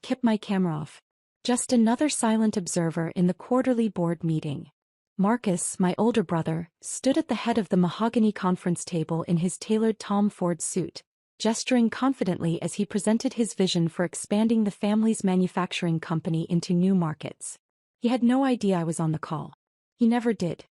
kept my camera off. Just another silent observer in the quarterly board meeting. Marcus, my older brother, stood at the head of the mahogany conference table in his tailored Tom Ford suit, gesturing confidently as he presented his vision for expanding the family's manufacturing company into new markets. He had no idea I was on the call. He never did.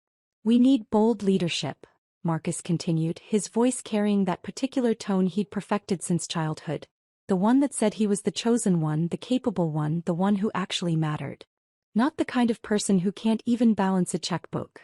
"We need bold leadership," Marcus continued, his voice carrying that particular tone he'd perfected since childhood. The one that said he was the chosen one, the capable one, the one who actually mattered. Not the kind of person who can't even balance a checkbook.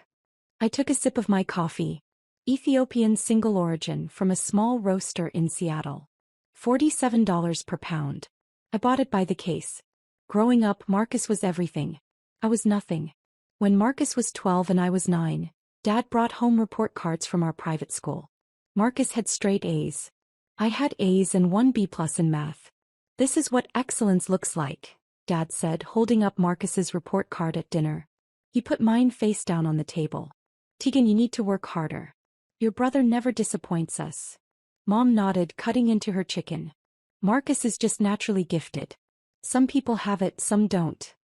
I took a sip of my coffee. Ethiopian single origin from a small roaster in Seattle. $47 per pound. I bought it by the case. Growing up, Marcus was everything. I was nothing. When Marcus was 12 and I was 9, Dad brought home report cards from our private school. Marcus had straight A's. I had A's and 1 B+ in math. "This is what excellence looks like," Dad said, holding up Marcus's report card at dinner. He put mine face down on the table. "Tegan, you need to work harder. Your brother never disappoints us." Mom nodded, cutting into her chicken. "Marcus is just naturally gifted. Some people have it, some don't."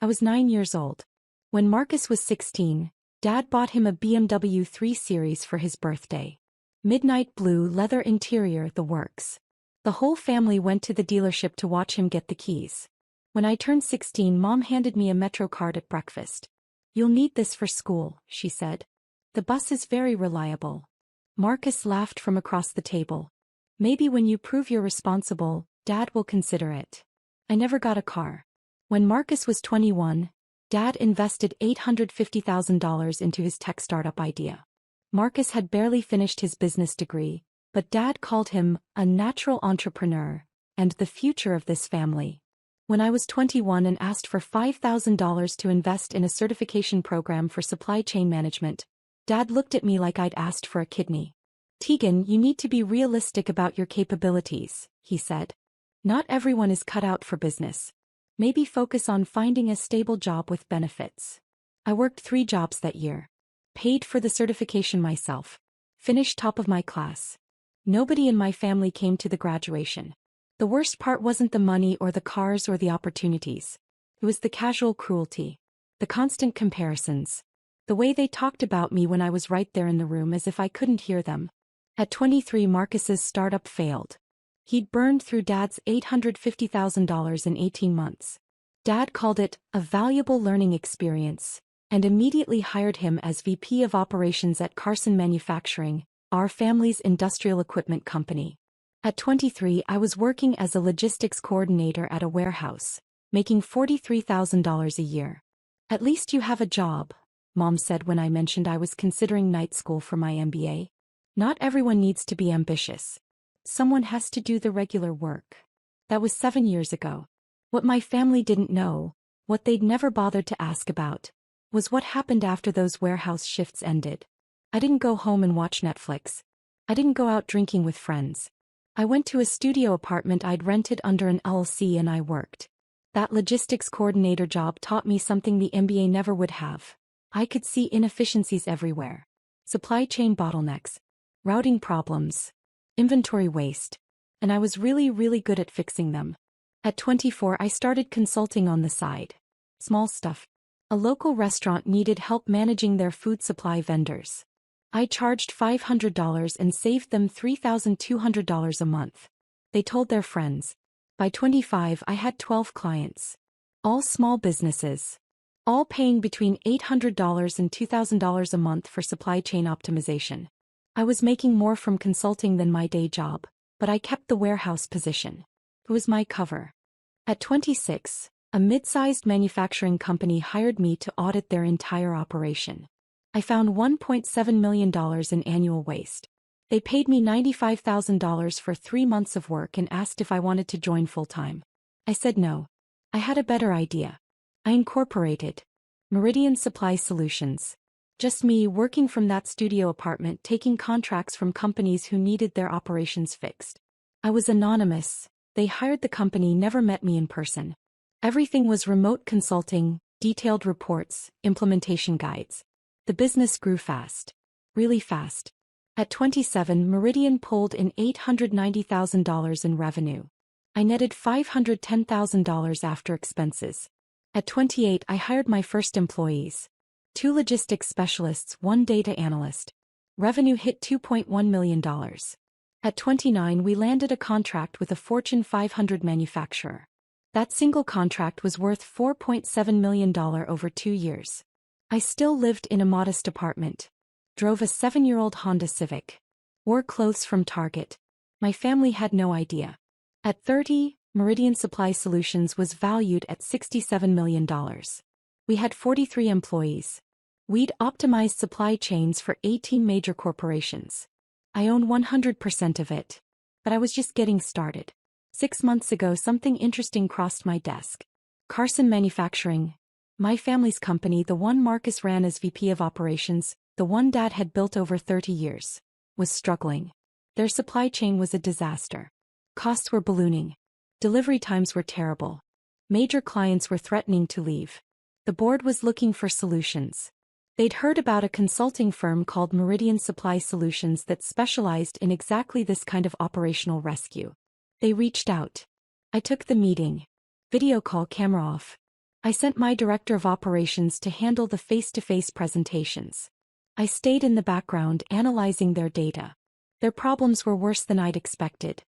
I was 9 years old. When Marcus was 16, Dad bought him a BMW 3 Series for his birthday. Midnight blue, leather interior, the works. The whole family went to the dealership to watch him get the keys. When I turned 16, Mom handed me a Metro card at breakfast. "You'll need this for school," she said. "The bus is very reliable." Marcus laughed from across the table. "Maybe when you prove you're responsible, Dad will consider it." I never got a car. When Marcus was 21, Dad invested $850,000 into his tech startup idea. Marcus had barely finished his business degree, but Dad called him a natural entrepreneur and the future of this family. When I was 21 and asked for $5,000 to invest in a certification program for supply chain management, Dad looked at me like I'd asked for a kidney. "Tegan, you need to be realistic about your capabilities," he said. "Not everyone is cut out for business. Maybe focus on finding a stable job with benefits." I worked 3 jobs that year. Paid for the certification myself. Finished top of my class. Nobody in my family came to the graduation. The worst part wasn't the money or the cars or the opportunities. It was the casual cruelty. The constant comparisons. The way they talked about me when I was right there in the room as if I couldn't hear them. At 23, Marcus's startup failed. He'd burned through Dad's $850,000 in 18 months. Dad called it a valuable learning experience, and immediately hired him as VP of Operations at Carson Manufacturing, our family's industrial equipment company. At 23, I was working as a logistics coordinator at a warehouse, making $43,000 a year. "At least you have a job," Mom said when I mentioned I was considering night school for my MBA. "Not everyone needs to be ambitious. Someone has to do the regular work." That was 7 years ago. What my family didn't know, what they'd never bothered to ask about, was what happened after those warehouse shifts ended. I didn't go home and watch Netflix. I didn't go out drinking with friends. I went to a studio apartment I'd rented under an LLC and I worked. That logistics coordinator job taught me something the MBA never would have. I could see inefficiencies everywhere. Supply chain bottlenecks, routing problems, inventory waste. And I was really good at fixing them. At 24, I started consulting on the side. Small stuff. A local restaurant needed help managing their food supply vendors. I charged $500 and saved them $3,200 a month. They told their friends. By 25, I had 12 clients. All small businesses. All paying between $800 and $2,000 a month for supply chain optimization. I was making more from consulting than my day job, but I kept the warehouse position. It was my cover. At 26, a mid-sized manufacturing company hired me to audit their entire operation. I found $1.7 million in annual waste. They paid me $95,000 for 3 months of work and asked if I wanted to join full-time. I said no. I had a better idea. I incorporated Meridian Supply Solutions. Just me working from that studio apartment, taking contracts from companies who needed their operations fixed. I was anonymous. They hired the company, never met me in person. Everything was remote consulting, detailed reports, implementation guides. The business grew fast. Really fast. At 27, Meridian pulled in $890,000 in revenue. I netted $510,000 after expenses. At 28, I hired my first employees. 2 logistics specialists, 1 data analyst. Revenue hit $2.1 million. At 29, we landed a contract with a Fortune 500 manufacturer. That single contract was worth $4.7 million over 2 years. I still lived in a modest apartment. Drove a 7-year-old Honda Civic. Wore clothes from Target. My family had no idea. At 30, Meridian Supply Solutions was valued at $67 million. We had 43 employees. We'd optimized supply chains for 18 major corporations. I own 100% of it. But I was just getting started. 6 months ago, something interesting crossed my desk. Carson Manufacturing, my family's company, the one Marcus ran as VP of Operations, the one Dad had built over 30 years, was struggling. Their supply chain was a disaster. Costs were ballooning. Delivery times were terrible. Major clients were threatening to leave. The board was looking for solutions. They'd heard about a consulting firm called Meridian Supply Solutions that specialized in exactly this kind of operational rescue. They reached out. I took the meeting. Video call, camera off. I sent my director of operations to handle the face-to-face presentations. I stayed in the background analyzing their data. Their problems were worse than I'd expected.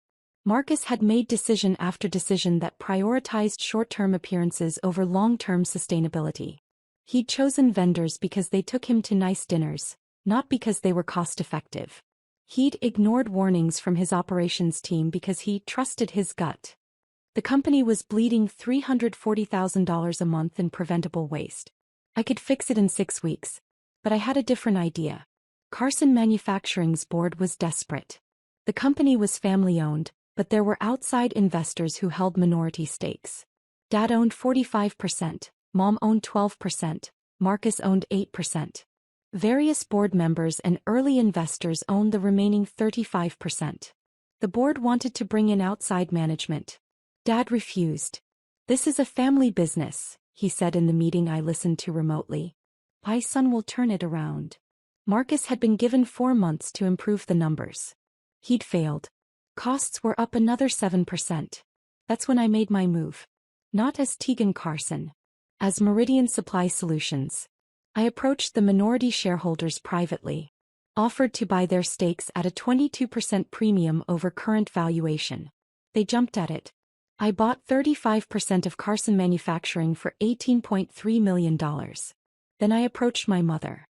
Marcus had made decision after decision that prioritized short-term appearances over long-term sustainability. He'd chosen vendors because they took him to nice dinners, not because they were cost-effective. He'd ignored warnings from his operations team because he trusted his gut. The company was bleeding $340,000 a month in preventable waste. I could fix it in 6 weeks. But I had a different idea. Carson Manufacturing's board was desperate. The company was family-owned, but there were outside investors who held minority stakes. Dad owned 45%, Mom owned 12%, Marcus owned 8%. Various board members and early investors owned the remaining 35%. The board wanted to bring in outside management. Dad refused. "This is a family business," he said in the meeting I listened to remotely. "My son will turn it around." Marcus had been given 4 months to improve the numbers. He'd failed. Costs were up another 7%. That's when I made my move. Not as Tegan Carson. As Meridian Supply Solutions. I approached the minority shareholders privately. Offered to buy their stakes at a 22% premium over current valuation. They jumped at it. I bought 35% of Carson Manufacturing for $18.3 million. Then I approached my mother.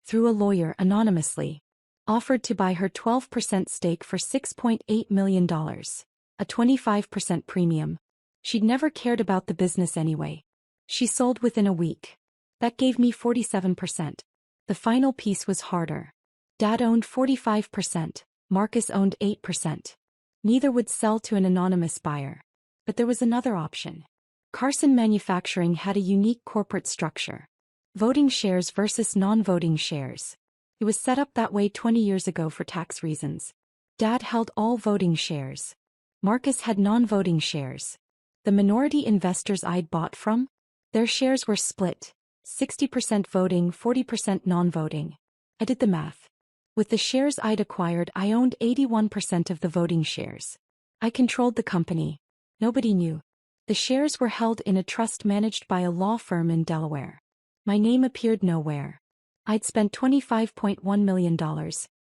Through a lawyer anonymously. Offered to buy her 12% stake for $6.8 million. A 25% premium. She'd never cared about the business anyway. She sold within a week. That gave me 47%. The final piece was harder. Dad owned 45%, Marcus owned 8%. Neither would sell to an anonymous buyer. But there was another option. Carson Manufacturing had a unique corporate structure. Voting shares versus non-voting shares. It was set up that way 20 years ago for tax reasons. Dad held all voting shares. Marcus had non-voting shares. The minority investors I'd bought from? Their shares were split. 60% voting, 40% non-voting. I did the math. With the shares I'd acquired, I owned 81% of the voting shares. I controlled the company. Nobody knew. The shares were held in a trust managed by a law firm in Delaware. My name appeared nowhere. I'd spent $25.1 million,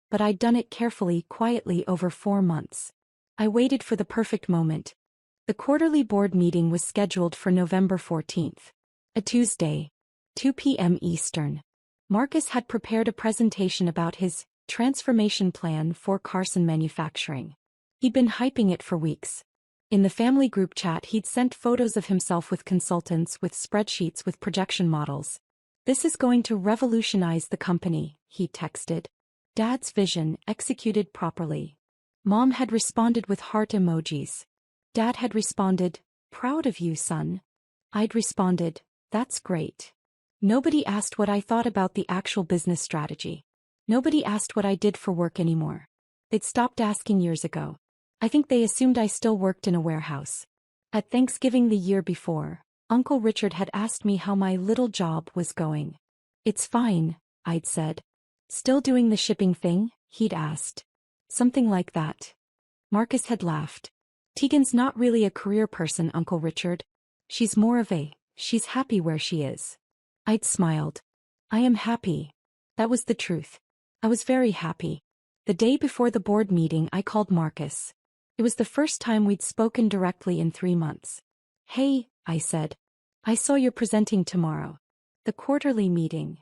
but I'd done it carefully, quietly over 4 months. I waited for the perfect moment. The quarterly board meeting was scheduled for November 14th. A Tuesday. 2 p.m. Eastern. Marcus had prepared a presentation about his transformation plan for Carson Manufacturing. He'd been hyping it for weeks. In the family group chat, he'd sent photos of himself with consultants, with spreadsheets, with projection models. "This is going to revolutionize the company," he texted. Dad's vision, executed properly. Mom had responded with heart emojis. Dad had responded, "Proud of you, son." I'd responded, "That's great." Nobody asked what I thought about the actual business strategy. Nobody asked what I did for work anymore. They'd stopped asking years ago. I think they assumed I still worked in a warehouse. At Thanksgiving the year before, Uncle Richard had asked me how my little job was going. "It's fine," I'd said. "Still doing the shipping thing?" he'd asked. Something like that. Marcus had laughed. Tegan's not really a career person, Uncle Richard. She's happy where she is. I'd smiled. I am happy. That was the truth. I was very happy. The day before the board meeting, I called Marcus. It was the first time we'd spoken directly in 3 months. Hey, I said. I saw you're presenting tomorrow. The quarterly meeting.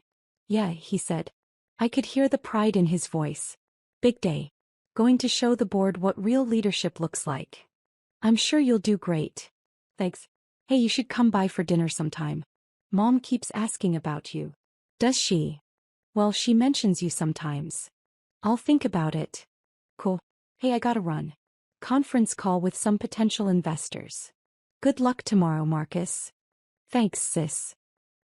Yeah, he said. I could hear the pride in his voice. Big day. Going to show the board what real leadership looks like. I'm sure you'll do great. Thanks. Hey, you should come by for dinner sometime. Mom keeps asking about you. Does she? Well, she mentions you sometimes. I'll think about it. Cool. Hey, I gotta run. Conference call with some potential investors. Good luck tomorrow, Marcus. Thanks, sis.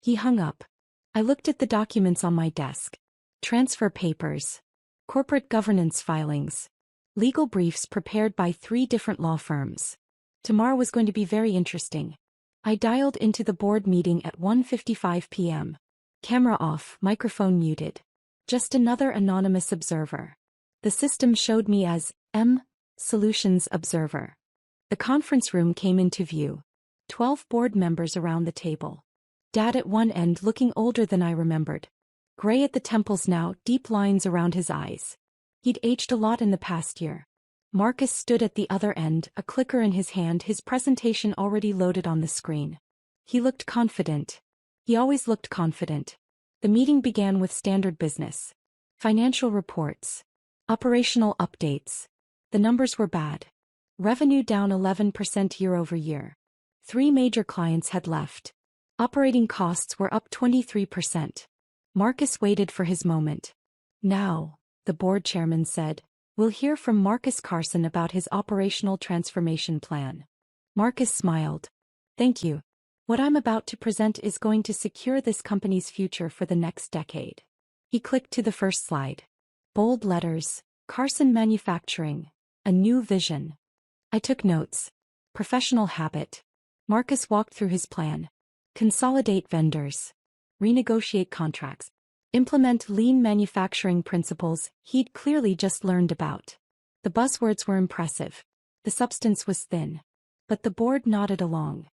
He hung up. I looked at the documents on my desk. Transfer papers. Corporate governance filings. Legal briefs prepared by 3 different law firms. Tomorrow was going to be very interesting. I dialed into the board meeting at 1:55 p.m. Camera off, microphone muted. Just another anonymous observer. The system showed me as M. Solutions Observer. The conference room came into view. 12 board members around the table. Dad at one end looking older than I remembered. Gray at the temples now, deep lines around his eyes. He'd aged a lot in the past year. Marcus stood at the other end, a clicker in his hand, his presentation already loaded on the screen. He looked confident. He always looked confident. The meeting began with standard business. Financial reports. Operational updates. The numbers were bad. Revenue down 11% year-over-year. 3 major clients had left. Operating costs were up 23%. Marcus waited for his moment. Now, the board chairman said, we'll hear from Marcus Carson about his operational transformation plan. Marcus smiled. Thank you. What I'm about to present is going to secure this company's future for the next decade. He clicked to the first slide. Bold letters, Carson Manufacturing, a new vision. I took notes. Professional habit. Marcus walked through his plan. Consolidate vendors. Renegotiate contracts. Implement lean manufacturing principles he'd clearly just learned about. The buzzwords were impressive. The substance was thin. But the board nodded along.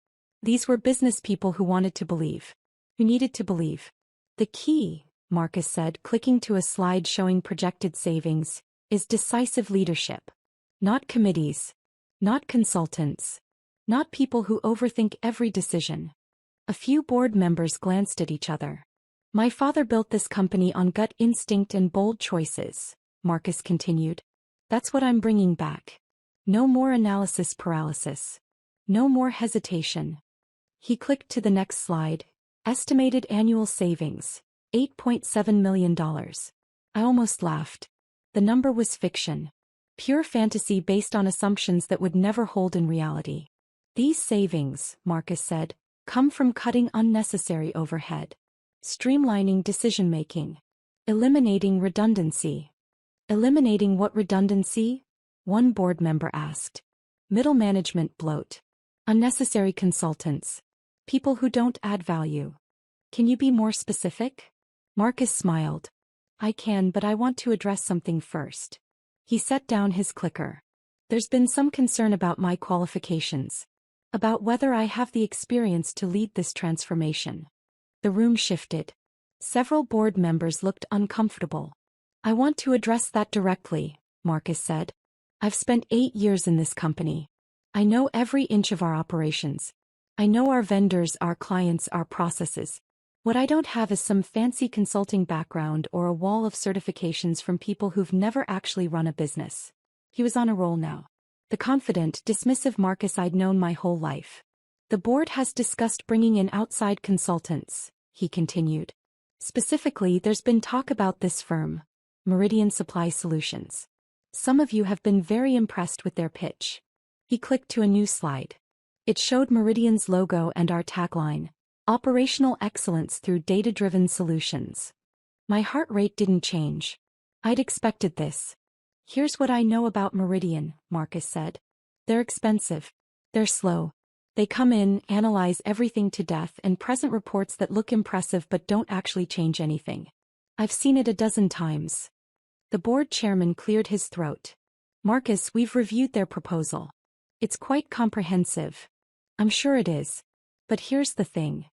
These were business people who wanted to believe. Who needed to believe. The key, Marcus said, clicking to a slide showing projected savings, is decisive leadership. Not committees. Not consultants. Not people who overthink every decision. A few board members glanced at each other. My father built this company on gut instinct and bold choices, Marcus continued. That's what I'm bringing back. No more analysis paralysis. No more hesitation. He clicked to the next slide. Estimated annual savings, $8.7 million. I almost laughed. The number was fiction. Pure fantasy based on assumptions that would never hold in reality. These savings, Marcus said, come from cutting unnecessary overhead. Streamlining decision-making. Eliminating redundancy. Eliminating what redundancy? One board member asked. Middle management bloat. Unnecessary consultants. People who don't add value. Can you be more specific? Marcus smiled. I can, but I want to address something first. He set down his clicker. There's been some concern about my qualifications. About whether I have the experience to lead this transformation. The room shifted. Several board members looked uncomfortable. I want to address that directly, Marcus said. I've spent 8 years in this company. I know every inch of our operations. I know our vendors, our clients, our processes. What I don't have is some fancy consulting background or a wall of certifications from people who've never actually run a business. He was on a roll now. The confident, dismissive Marcus I'd known my whole life. The board has discussed bringing in outside consultants, he continued. Specifically, there's been talk about this firm, Meridian Supply Solutions. Some of you have been very impressed with their pitch. He clicked to a new slide. It showed Meridian's logo and our tagline, Operational Excellence Through Data-Driven Solutions. My heart rate didn't change. I'd expected this. Here's what I know about Meridian, Marcus said. They're expensive. They're slow. They come in, analyze everything to death and present reports that look impressive but don't actually change anything. I've seen it a dozen times. The board chairman cleared his throat. Marcus, we've reviewed their proposal. It's quite comprehensive. I'm sure it is. But here's the thing.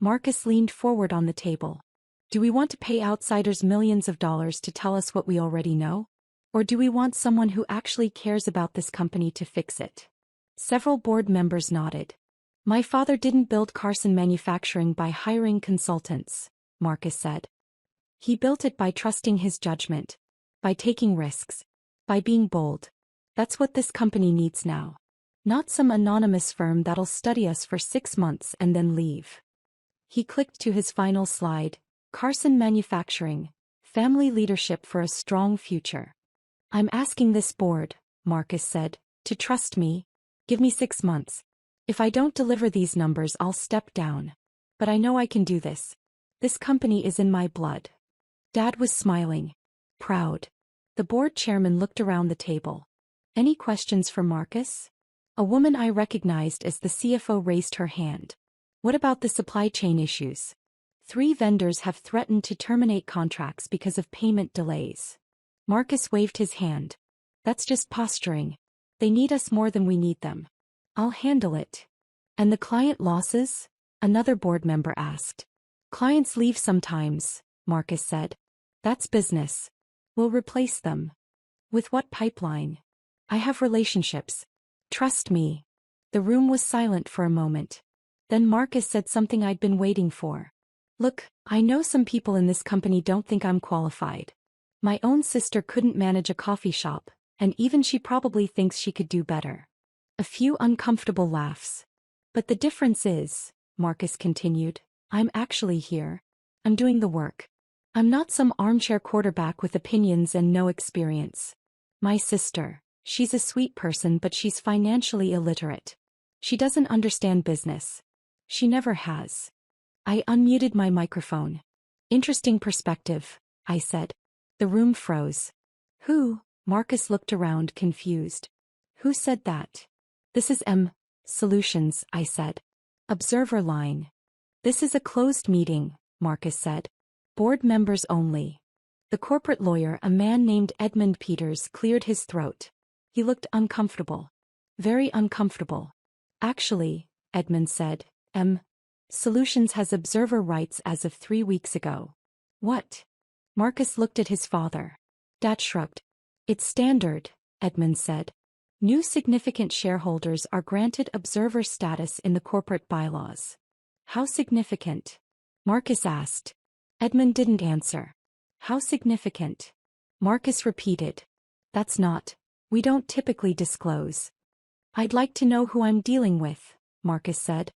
Marcus leaned forward on the table. Do we want to pay outsiders millions of dollars to tell us what we already know? Or do we want someone who actually cares about this company to fix it? Several board members nodded. My father didn't build Carson Manufacturing by hiring consultants, Marcus said. He built it by trusting his judgment, by taking risks, by being bold. That's what this company needs now. Not some anonymous firm that'll study us for 6 months and then leave. He clicked to his final slide. Carson Manufacturing, family leadership for a strong future. I'm asking this board, Marcus said, to trust me. Give me 6 months. If I don't deliver these numbers, I'll step down. But I know I can do this. This company is in my blood. Dad was smiling. Proud. The board chairman looked around the table. Any questions for Marcus? A woman I recognized as the CFO raised her hand. What about the supply chain issues? 3 vendors have threatened to terminate contracts because of payment delays. Marcus waved his hand. That's just posturing. They need us more than we need them. I'll handle it. And the client losses? Another board member asked. Clients leave sometimes, Marcus said. That's business. We'll replace them. With what pipeline? I have relationships. Trust me. The room was silent for a moment. Then Marcus said something I'd been waiting for. Look, I know some people in this company don't think I'm qualified. My own sister couldn't manage a coffee shop, and even she probably thinks she could do better. A few uncomfortable laughs. But the difference is, Marcus continued, I'm actually here. I'm doing the work. I'm not some armchair quarterback with opinions and no experience. My sister, she's a sweet person, but she's financially illiterate. She doesn't understand business. She never has. I unmuted my microphone. Interesting perspective, I said. The room froze. Who? Marcus looked around, confused. Who said that? This is Solutions, I said. Observer line. This is a closed meeting, Marcus said. Board members only. The corporate lawyer, a man named Edmund Peters, cleared his throat. He looked uncomfortable. Very uncomfortable. Actually, Edmund said, Solutions has observer rights as of 3 weeks ago. What? Marcus looked at his father. Dad shrugged. It's standard, Edmund said. New significant shareholders are granted observer status in the corporate bylaws. How significant? Marcus asked. Edmund didn't answer. How significant? Marcus repeated. That's not. We don't typically disclose. I'd like to know who I'm dealing with, Marcus said.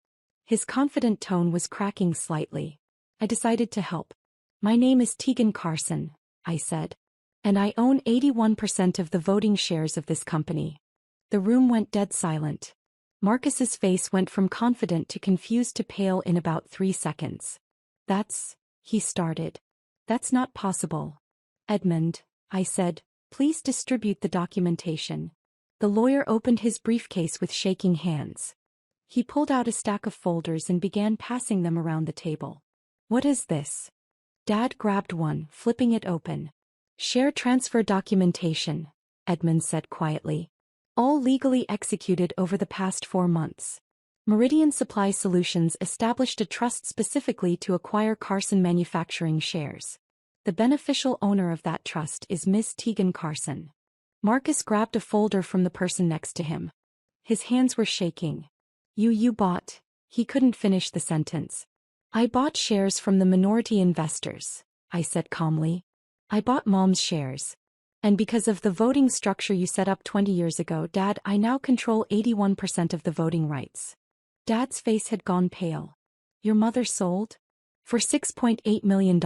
His confident tone was cracking slightly. I decided to help. My name is Tegan Carson, I said. And I own 81% of the voting shares of this company. The room went dead silent. Marcus's face went from confident to confused to pale in about 3 seconds. He started. That's not possible. Edmund, I said, please distribute the documentation. The lawyer opened his briefcase with shaking hands. He pulled out a stack of folders and began passing them around the table. What is this? Dad grabbed one, flipping it open. Share transfer documentation, Edmund said quietly. All legally executed over the past 4 months. Meridian Supply Solutions established a trust specifically to acquire Carson Manufacturing shares. The beneficial owner of that trust is Miss Tegan Carson. Marcus grabbed a folder from the person next to him. His hands were shaking. You bought. He couldn't finish the sentence. I bought shares from the minority investors, I said calmly. I bought Mom's shares. And because of the voting structure you set up 20 years ago, Dad, I now control 81% of the voting rights. Dad's face had gone pale. Your mother sold? For $6.8 million,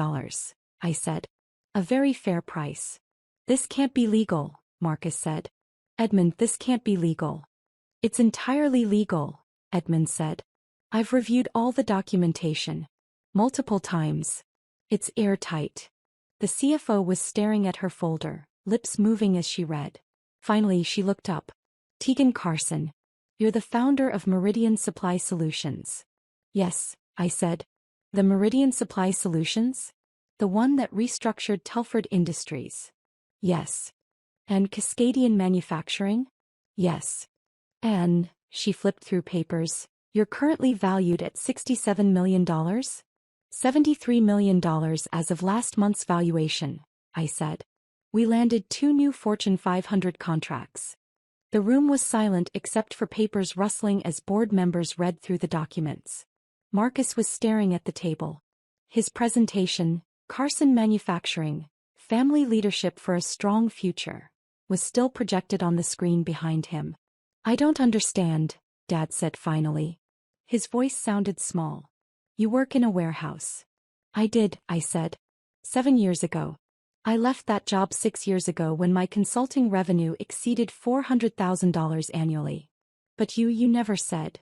I said. A very fair price. This can't be legal, Marcus said. Edmund, this can't be legal. It's entirely legal, Edmund said. I've reviewed all the documentation. Multiple times. It's airtight. The CFO was staring at her folder, lips moving as she read. Finally she looked up. Tegan Carson. You're the founder of Meridian Supply Solutions. Yes, I said. The Meridian Supply Solutions? The one that restructured Telford Industries. Yes. And Cascadian Manufacturing? Yes. And, she flipped through papers, you're currently valued at $67 million? $73 million as of last month's valuation, I said. We landed 2 new Fortune 500 contracts. The room was silent except for papers rustling as board members read through the documents. Marcus was staring at the table. His presentation, Carson Manufacturing, Family Leadership for a Strong Future, was still projected on the screen behind him. I don't understand, Dad said finally. His voice sounded small. You work in a warehouse. I did, I said. 7 years ago. I left that job 6 years ago when my consulting revenue exceeded $400,000 annually. But you never said.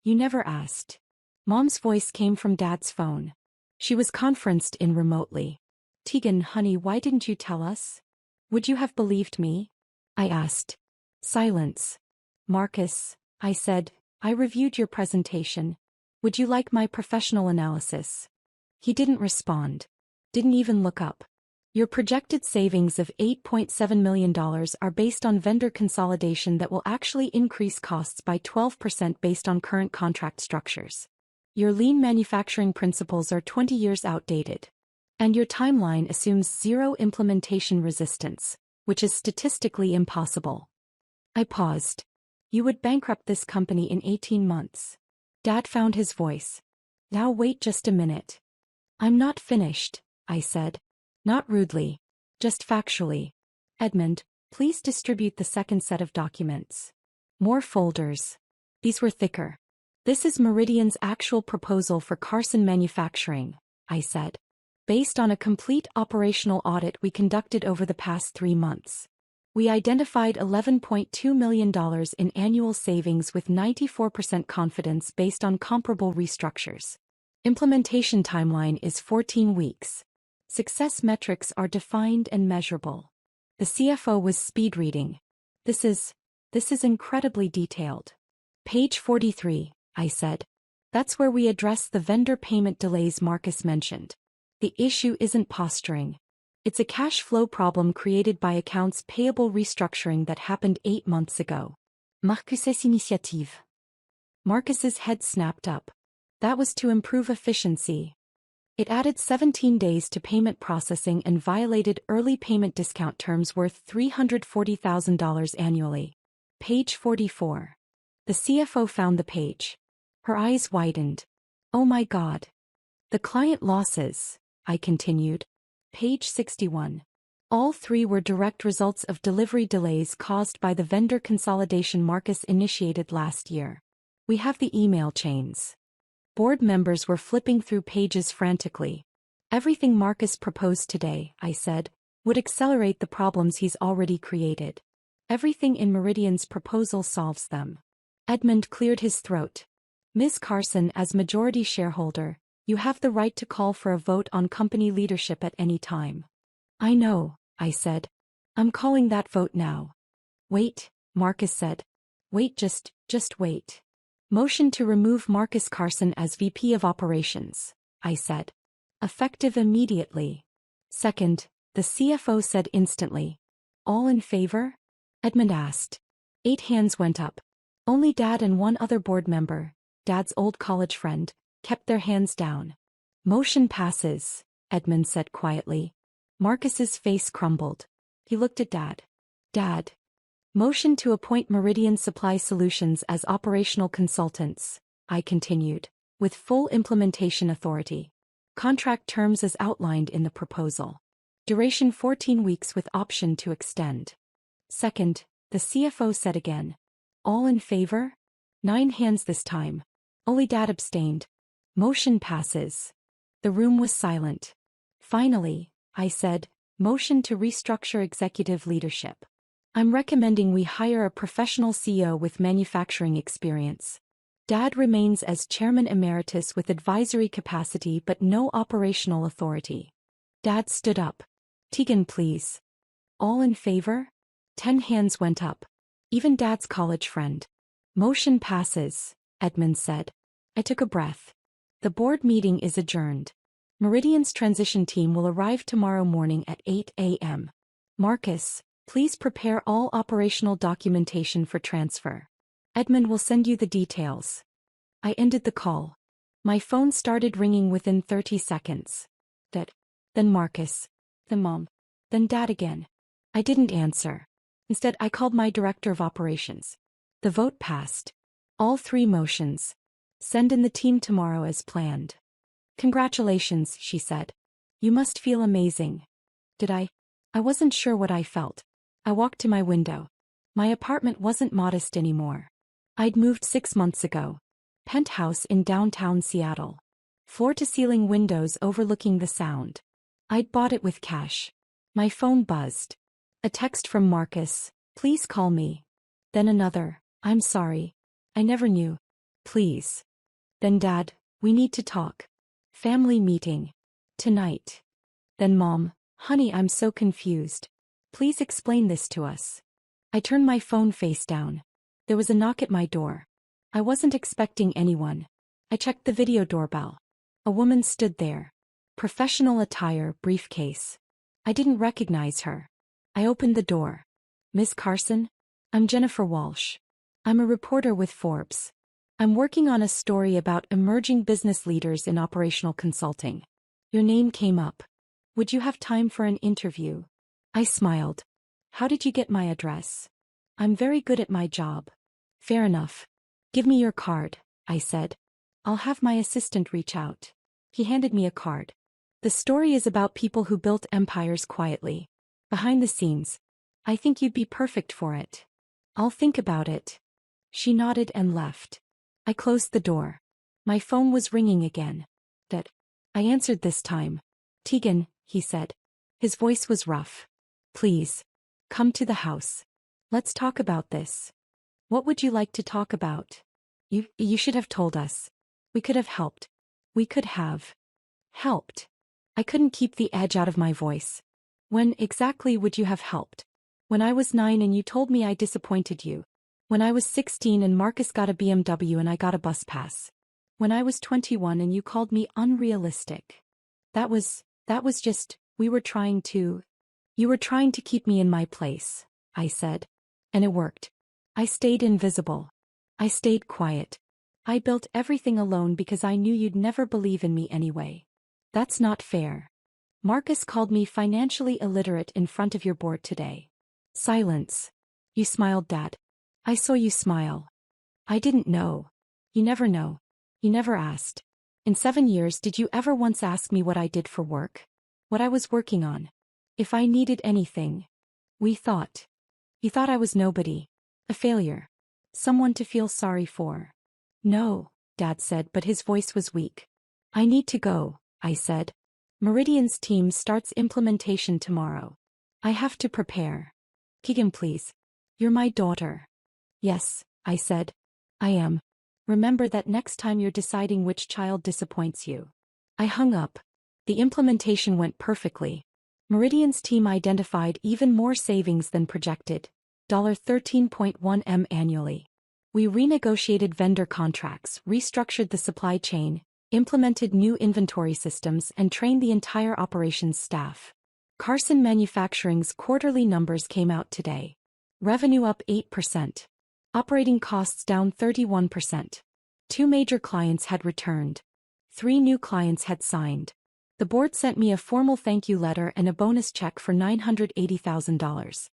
You never asked. Mom's voice came from Dad's phone. She was conferenced in remotely. Tegan, honey, why didn't you tell us? Would you have believed me? I asked. Silence. Marcus, I said, I reviewed your presentation. Would you like my professional analysis? He didn't respond. Didn't even look up. Your projected savings of $8.7 million are based on vendor consolidation that will actually increase costs by 12% based on current contract structures. Your lean manufacturing principles are 20 years outdated. And your timeline assumes zero implementation resistance, which is statistically impossible. I paused. You would bankrupt this company in 18 months. Dad found his voice. Now wait just a minute. I'm not finished, I said. Not rudely. Just factually. Edmund, please distribute the second set of documents. More folders. These were thicker. This is Meridian's actual proposal for Carson Manufacturing, I said. Based on a complete operational audit we conducted over the past 3 months. We identified $11.2 million in annual savings with 94% confidence based on comparable restructures. Implementation timeline is 14 weeks. Success metrics are defined and measurable. The CFO was speed reading. This is incredibly detailed. Page 43, I said. That's where we address the vendor payment delays Marcus mentioned. The issue isn't posturing. It's a cash flow problem created by accounts payable restructuring that happened 8 months ago. Marcus's initiative. Marcus's head snapped up. That was to improve efficiency. It added 17 days to payment processing and violated early payment discount terms worth $340,000 annually. Page 44. The CFO found the page. Her eyes widened. Oh my God. The client losses, I continued. Page 61. All 3 were direct results of delivery delays caused by the vendor consolidation Marcus initiated last year. We have the email chains. Board members were flipping through pages frantically. Everything Marcus proposed today, I said, would accelerate the problems he's already created. Everything in Meridian's proposal solves them. Edmund cleared his throat. Ms. Carson, as majority shareholder, you have the right to call for a vote on company leadership at any time. I know, I said. I'm calling that vote now. Wait, Marcus said. Wait, just wait. Motion to remove Marcus Carson as VP of Operations, I said. Effective immediately. Second, the CFO said instantly. All in favor? Edmund asked. 8 hands went up. Only Dad and 1 other board member, Dad's old college friend, kept their hands down. Motion passes, Edmund said quietly. Marcus's face crumbled. He looked at Dad. Dad. Motion to appoint Meridian Supply Solutions as operational consultants, I continued, with full implementation authority. Contract terms as outlined in the proposal. Duration 14 weeks with option to extend. Second, the CFO said again. All in favor? 9 hands this time. Only Dad abstained. Motion passes. The room was silent. Finally, I said, motion to restructure executive leadership. I'm recommending we hire a professional CEO with manufacturing experience. Dad remains as chairman emeritus with advisory capacity but no operational authority. Dad stood up. Tegan, please. All in favor? 10 hands went up. Even Dad's college friend. Motion passes, Edmund said. I took a breath. The board meeting is adjourned. Meridian's transition team will arrive tomorrow morning at 8 a.m. Marcus, please prepare all operational documentation for transfer. Edmund will send you the details. I ended the call. My phone started ringing within 30 seconds. Dad. Then Marcus. Then Mom. Then Dad again. I didn't answer. Instead, I called my director of operations. The vote passed. All 3 motions. Send in the team tomorrow as planned. Congratulations, she said. You must feel amazing. Did I? I wasn't sure what I felt. I walked to my window. My apartment wasn't modest anymore. I'd moved 6 months ago. Penthouse in downtown Seattle. Floor-to-ceiling windows overlooking the sound. I'd bought it with cash. My phone buzzed. A text from Marcus, please call me. Then another, I'm sorry. I never knew. Please. Then Dad, we need to talk. Family meeting. Tonight. Then Mom, honey, I'm so confused. Please explain this to us. I turned my phone face down. There was a knock at my door. I wasn't expecting anyone. I checked the video doorbell. A woman stood there. Professional attire, briefcase. I didn't recognize her. I opened the door. Miss Carson? I'm Jennifer Walsh. I'm a reporter with Forbes. I'm working on a story about emerging business leaders in operational consulting. Your name came up. Would you have time for an interview? I smiled. How did you get my address? I'm very good at my job. Fair enough. Give me your card, I said. I'll have my assistant reach out. He handed me a card. The story is about people who built empires quietly. Behind the scenes. I think you'd be perfect for it. I'll think about it. She nodded and left. I closed the door. My phone was ringing again. Dad. I answered this time. Tegan, he said. His voice was rough. Please. Come to the house. Let's talk about this. What would you like to talk about? You should have told us. We could have helped. We could have helped. I couldn't keep the edge out of my voice. When exactly would you have helped? When I was 9 and you told me I disappointed you. When I was 16 and Marcus got a BMW and I got a bus pass. When I was 21 and you called me unrealistic. That was just, you were trying to keep me in my place, I said. And it worked. I stayed invisible. I stayed quiet. I built everything alone because I knew you'd never believe in me anyway. That's not fair. Marcus called me financially illiterate in front of your board today. Silence. You smiled, Dad. I saw you smile. I didn't know. You never know. You never asked. In 7 years, did you ever once ask me what I did for work? What I was working on? If I needed anything? You thought I was nobody. A failure. Someone to feel sorry for. No, Dad said, but his voice was weak. I need to go, I said. Meridian's team starts implementation tomorrow. I have to prepare. Keegan, please. You're my daughter. Yes, I said. I am. Remember that next time you're deciding which child disappoints you. I hung up. The implementation went perfectly. Meridian's team identified even more savings than projected. $13.1 million annually. We renegotiated vendor contracts, restructured the supply chain, implemented new inventory systems, and trained the entire operations staff. Carson Manufacturing's quarterly numbers came out today. Revenue up 8%. Operating costs down 31%. 2 major clients had returned. 3 new clients had signed. The board sent me a formal thank you letter and a bonus check for $980,000.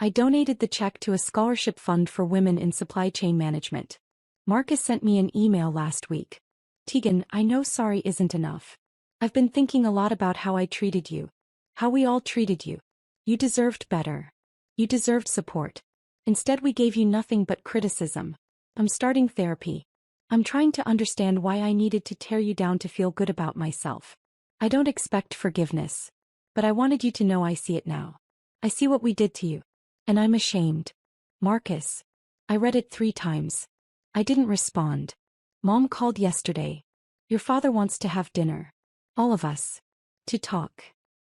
I donated the check to a scholarship fund for women in supply chain management. Marcus sent me an email last week. Tegan, I know sorry isn't enough. I've been thinking a lot about how I treated you. How we all treated you. You deserved better. You deserved support. Instead, we gave you nothing but criticism. I'm starting therapy. I'm trying to understand why I needed to tear you down to feel good about myself. I don't expect forgiveness. But I wanted you to know I see it now. I see what we did to you. And I'm ashamed. Marcus. I read it 3 times. I didn't respond. Mom called yesterday. Your father wants to have dinner. All of us. To talk.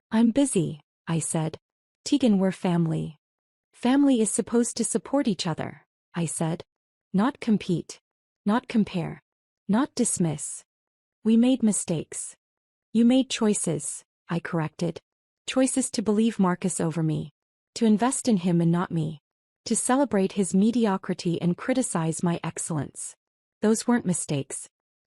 I'm busy, I said. Tegan, we're family. Family is supposed to support each other, I said. Not compete. Not compare. Not dismiss. We made mistakes. You made choices, I corrected. Choices to believe Marcus over me. To invest in him and not me. to celebrate his mediocrity and criticize my excellence. Those weren't mistakes.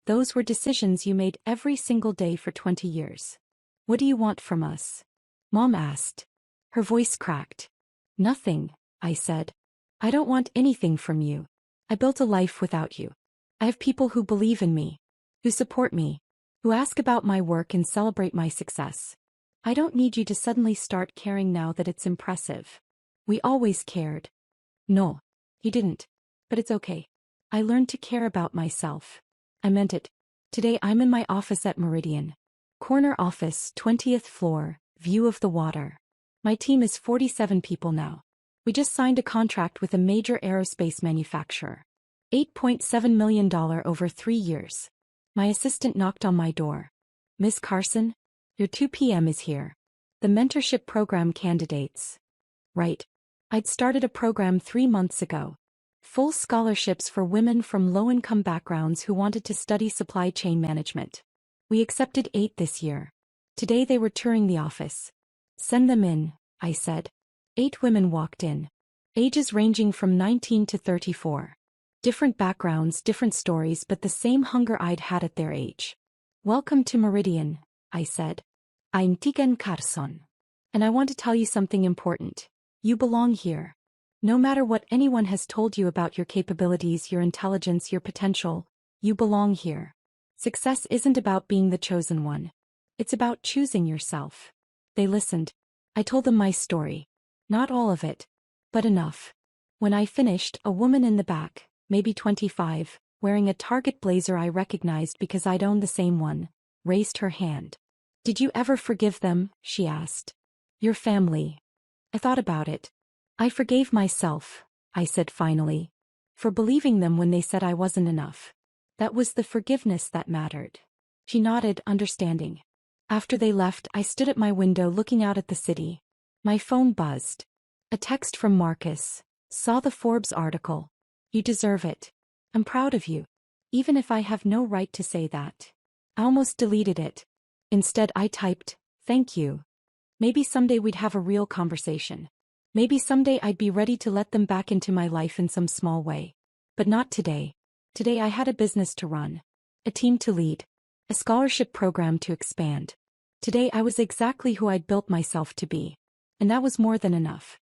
Those were decisions you made every single day for 20 years. What do you want from us? Mom asked. Her voice cracked. Nothing, I said. I don't want anything from you. I built a life without you. I have people who believe in me, who support me, who ask about my work and celebrate my success. I don't need you to suddenly start caring now that it's impressive. We always cared. No, he didn't. But it's okay. I learned to care about myself. I meant it. Today I'm in my office at Meridian. Corner office, 20th floor, view of the water. My team is 47 people now. We just signed a contract with a major aerospace manufacturer. $8.7 million over 3 years. My assistant knocked on my door. Miss Carson? Your 2 p.m. is here. The mentorship program candidates. Right. I'd started a program 3 months ago. Full scholarships for women from low-income backgrounds who wanted to study supply chain management. We accepted 8 this year. Today they were touring the office. Send them in, I said. 8 women walked in. Ages ranging from 19 to 34. Different backgrounds, different stories, but the same hunger I'd had at their age. Welcome to Meridian, I said. I'm Tigen Carson. And I want to tell you something important. You belong here. No matter what anyone has told you about your capabilities, your intelligence, your potential, you belong here. Success isn't about being the chosen one. It's about choosing yourself. They listened. I told them my story. Not all of it, but enough. When I finished, a woman in the back, maybe 25, wearing a Target blazer I recognized because I'd owned the same one, raised her hand. Did you ever forgive them? She asked. Your family. I thought about it. I forgave myself, I said finally, for believing them when they said I wasn't enough. That was the forgiveness that mattered. She nodded, understanding. After they left, I stood at my window looking out at the city. My phone buzzed. A text from Marcus. Saw the Forbes article. You deserve it. I'm proud of you. Even if I have no right to say that. I almost deleted it. Instead I typed, thank you. Maybe someday we'd have a real conversation. Maybe someday I'd be ready to let them back into my life in some small way. But not today. Today I had a business to run. A team to lead. A scholarship program to expand. Today I was exactly who I'd built myself to be. And that was more than enough.